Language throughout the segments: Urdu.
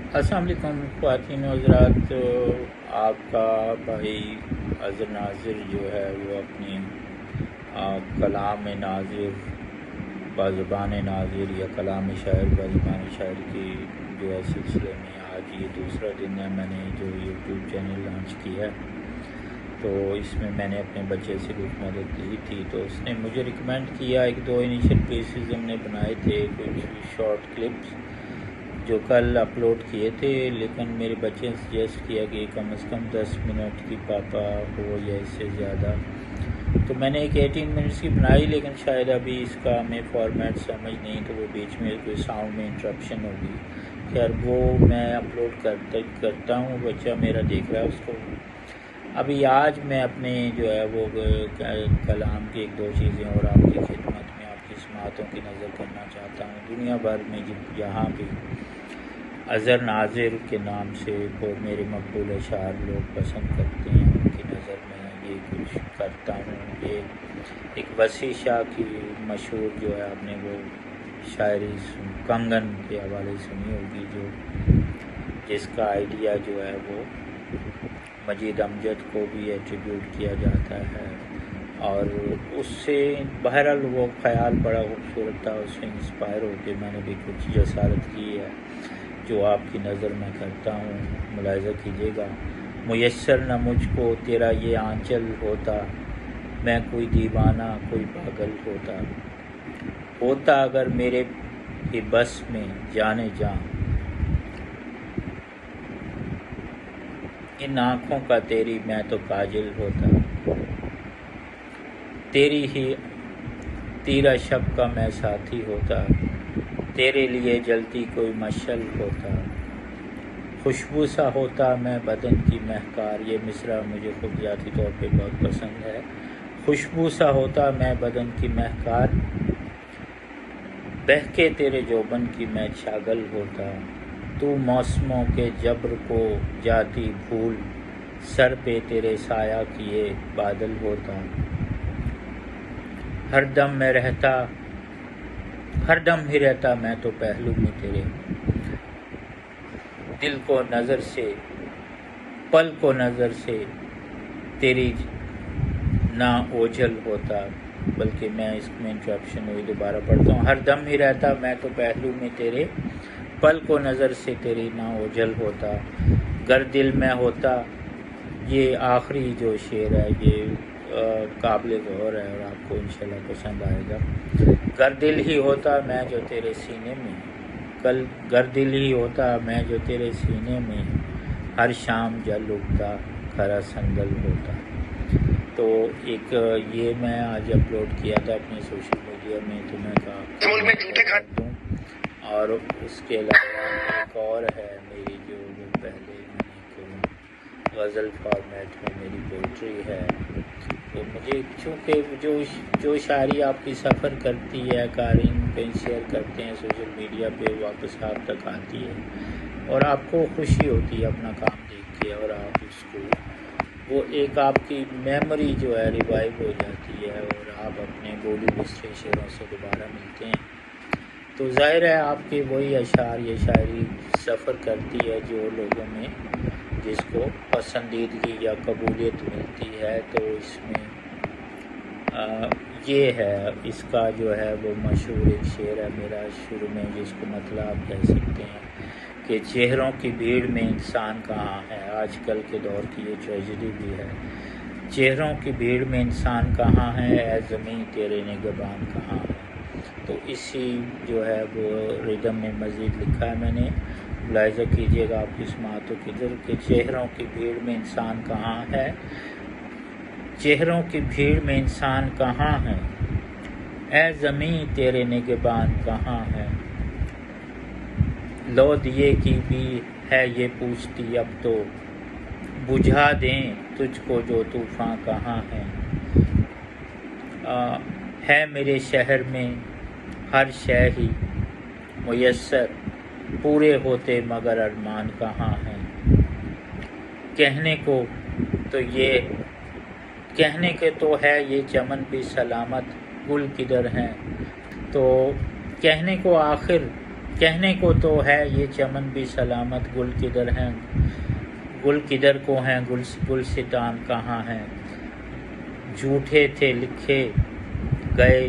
السلام علیکم خواتین و حضرات. تو آپ کا بھائی اظہر ناظر جو ہے وہ اپنی کلام ناظر بازبان ناظر یا کلام شاعر بازبان شاعر کی جو ہے سلسلے میں آج یہ دوسرا دن ہے. میں نے جو یوٹیوب چینل لانچ کیا ہے تو اس میں میں نے اپنے بچے سے کچھ مدد لی تھی. تو اس نے مجھے ریکمینڈ کیا ایک دو انیشل پیسز ہم نے بنائے تھے, کچھ شارٹ کلپس جو کل اپلوڈ کیے تھے, لیکن میرے بچے نے سجیسٹ کیا کہ کم از کم 10 منٹ کی پاپا ہو یا اس سے زیادہ. تو میں نے ایک 18 منٹس کی بنائی, لیکن شاید ابھی اس کا ہمیں فارمیٹ سمجھ نہیں, تو وہ بیچ میں کوئی ساؤنڈ میں انٹرپشن ہوگی. خیر وہ میں اپلوڈ کرتا ہوں, بچہ میرا دیکھ رہا ہے اس کو. ابھی آج میں اپنے جو ہے وہ کلام کی ایک دو چیزیں اور آپ کی خدمت میں آپ کی سماعتوں کی نظر کرنا چاہتا ہوں. دنیا بھر میں جہاں بھی اظہر ناظر کے نام سے وہ میرے مقبول اشعار لوگ پسند کرتے ہیں, ان کی نظر میں یہ کچھ کرتا ہوں. یہ ایک وسیع شاہ کی مشہور جو ہے آپ نے وہ شاعری کنگن کے حوالے سنی ہوگی, جس کا آئیڈیا جو ہے وہ مجید امجد کو بھی ایٹریبیوٹ کیا جاتا ہے, اور اس سے بہرحال وہ خیال بڑا خوبصورت تھا. اس سے انسپائر ہو کے میں نے بھی کچھ جسارت کی ہے جو آپ کی نظر میں کرتا ہوں, ملاحظہ کیجیے گا. میسر نہ مجھ کو تیرا یہ آنچل ہوتا, میں کوئی دیوانہ کوئی پاگل ہوتا اگر میرے ہی بس میں جانے جاں. ان آنکھوں کا تیری میں تو کاجل ہوتا, تیری ہی تیرا شب کا میں ساتھی ہوتا, تیرے لیے جلتی کوئی مشعل ہوتا. خوشبو سا ہوتا میں بدن کی مہکار, یہ مصرع مجھے خود ذاتی طور پہ بہت پسند ہے. خوشبو سا ہوتا میں بدن کی مہکار, بہکے تیرے جوبن کی میں چھاگل ہوتا. تو موسموں کے جبر کو جاتی بھول, سر پہ تیرے سایہ کیے بادل ہوتا. ہر دم ہی رہتا میں تو پہلو میں تیرے, دل کو نظر سے پل کو نظر سے تیری نہ اوجھل ہوتا. بلکہ میں اس میں انٹرپشن ہوئی, دوبارہ پڑھتا ہوں. ہر دم ہی رہتا میں تو پہلو میں تیرے, پل کو نظر سے تیری نہ اوجھل ہوتا. گر دل میں ہوتا, یہ آخری جو شعر ہے یہ قابل غور ہے اور آپ کو انشاءاللہ پسند آئے گا. گر دل ہی ہوتا میں جو تیرے سینے میں, گر دل ہی ہوتا میں جو تیرے سینے میں, ہر شام جل اٹھتا کھرا سنگل ہوتا. تو ایک یہ میں آج اپلوڈ کیا تھا اپنے سوشل میڈیا میں, تو میں کہا دوں. اور اس کے علاوہ ایک اور ہے میری جو پہلے میں نے غزل فارمیٹ میں میری پوئٹری ہے. تو مجھے چونکہ جو شاعری آپ کی سفر کرتی ہے, قارئین کہیں شیئر کرتے ہیں سوشل میڈیا پہ, واپس آپ تک آتی ہے اور آپ کو خوشی ہوتی ہے اپنا کام دیکھ کے, اور آپ اس کو وہ ایک آپ کی میموری جو ہے ریوائیو ہو جاتی ہے اور آپ اپنے بولی بستر شعروں سے دوبارہ ملتے ہیں. تو ظاہر ہے آپ کے وہی اشعار یا شاعری سفر کرتی ہے جو لوگوں میں جس کو پسندیدگی یا قبولیت ملتی ہے. تو اس میں یہ ہے, اس کا جو ہے وہ مشہور ایک شعر ہے میرا شروع میں, جس کو مطلب آپ کہہ سکتے ہیں کہ چہروں کی بھیڑ میں انسان کہاں ہے. آج کل کے دور کی یہ ٹریجڈی بھی ہے. چہروں کی بھیڑ میں انسان کہاں ہے, اے زمین تیرے نگہبان کہاں ہے. تو اسی جو ہے وہ ردم میں مزید لکھا ہے میں نے, ملاحظہ کیجیے گا آپ کی سماعتوں کی در کہ چہروں کی بھیڑ میں انسان کہاں ہے, چہروں کی بھیڑ میں انسان کہاں ہے, اے زمین تیرے نگہبان کہاں ہے. لو دیے کی بھی ہے یہ پوچھتی اب تو, بجھا دیں تجھ کو جو طوفاں کہاں ہے میرے شہر میں ہر شے ہی میسر, پورے ہوتے مگر ارمان کہاں ہیں. کہنے کے تو ہے یہ چمن بھی سلامت, گل کدھر ہیں. تو کہنے کو آخر کہنے کو تو ہے یہ چمن بھی سلامت، گل کدھر ہیں، گل کدھر کو ہیں، گلستان کہاں ہیں، جھوٹے تھے لکھے گئے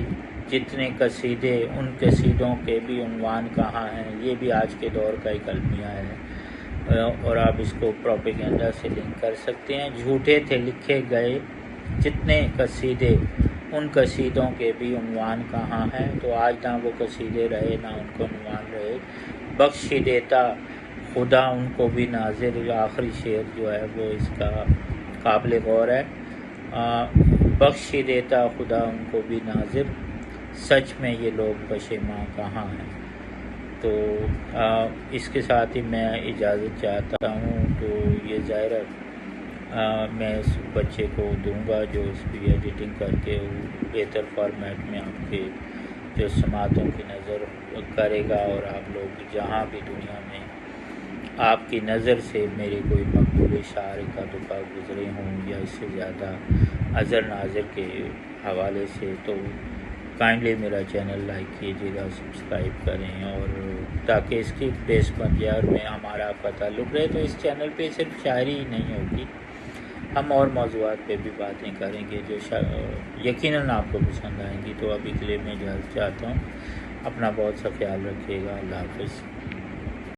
جتنے قصیدے، ان قصیدوں کے بھی عنوان کہاں ہیں۔ یہ بھی آج کے دور کا ایک المیہ ہے اور آپ اس کو پروپیگنڈا سے لنک کر سکتے ہیں۔ جھوٹے تھے لکھے گئے جتنے قصیدے، ان قصیدوں کے بھی عنوان کہاں ہیں۔ تو آج نہ وہ قصیدے رہے نہ ان کو عنوان رہے، بخش ہی دیتا خدا ان کو بھی ناظر۔ آخری شعر جو ہے وہ اس کا قابل غور ہے۔ بخش ہی دیتا خدا ان کو بھی ناظر، سچ میں یہ لوگ پشیماں کہاں ہیں۔ تو اس کے ساتھ ہی میں اجازت چاہتا ہوں۔ تو یہ ظاہر ہے میں اس بچے کو دوں گا جو اس کی ایڈیٹنگ کر کے بہتر فارمیٹ میں آپ کے جو سماعتوں کی نظر کرے گا، اور آپ لوگ جہاں بھی دنیا میں آپ کی نظر سے میرے کوئی مقبول شاعر کا دکا گزرے ہوں یا اس سے زیادہ اظہر ناظر کے حوالے سے، تو کائنڈلی میرا چینل لائک کیجیے گا، سبسکرائب کریں، اور تاکہ اس کی بیس بن جائے اور میں ہمارا آپ کا تعلق رہے۔ تو اس چینل پہ صرف شاعری ہی نہیں ہوگی، ہم اور موضوعات پہ بھی باتیں کریں گے جو یقیناً آپ کو پسند آئیں گی۔ تو ابھی کے لیے میں اجازت چاہتا ہوں، اپنا بہت سا خیال رکھیے گا، اللہ حافظ۔